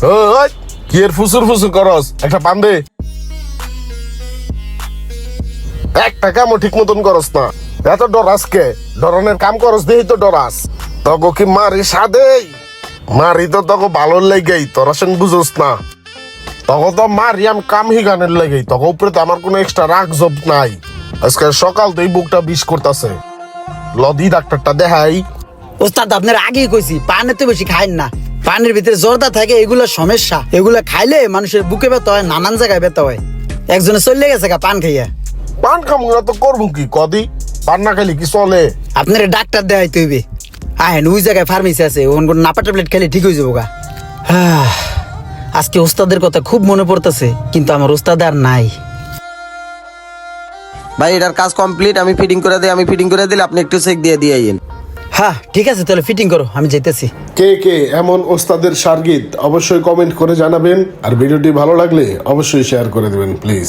ওই কি এর ফুসুর ফুসুর করস, একটা পান দে। একটা কামও ঠিক মতন করস না, এত ডরাস কে? ডরনের কাম করস দেই তো ডরাস। তগো কি মারি সাদেই? মারি তো তগো ভালোর লেগেই, তোরা সেন বুঝোস না। তখন তো মারি আমি কাম হিগানের লেগেই, তখন উপরে তো আমার কোনো এক্সট্রা রাগ জব নাই। আজকে সকাল তো এই বুকটা বিষ করতেছে, লদি ডাক্তারটা দেখাই। ওস্তাদ আপনার আগেই কইছি পান এত বেশি খাইন না। পানের ভিতরে জর্দা থাকে, এগুলো সমস্যা। এগুলা খাইলে মানুষের বুকে ব্যথা হয়, নানান জায়গায় ব্যথা হয়। একজনে চলে গেছে পান খাইয়া। পান খামু না তো করবো কি কদি? পান না খাইলে কি চলে? আপনার ডাক্তার দেখাইতে হইবে। আহেন ওই জায়গায় ফার্মেসি আছে, ওখান কোন নাপা ট্যাবলেট খেলে ঠিক হয়ে যাবো গা। আজকে ওস্তাদের কথা খুব মনে পড়তেছে, কিন্তু আমার ওস্তাদ আর নাই। ভাই এটার কাজ কমপ্লিট, আমি ফিটিং করে দিলে আপনি একটু চেক দিয়ে আইয়েন। হ্যাঁ ঠিক আছে, তাহলে ফিটিং করো, আমি যাইতেছি। কে কে এমন ওস্তাদের শারগিত অবশ্যই কমেন্ট করে জানাবেন, আর ভিডিওটি ভালো লাগলে অবশ্যই শেয়ার করে দেবেন প্লিজ।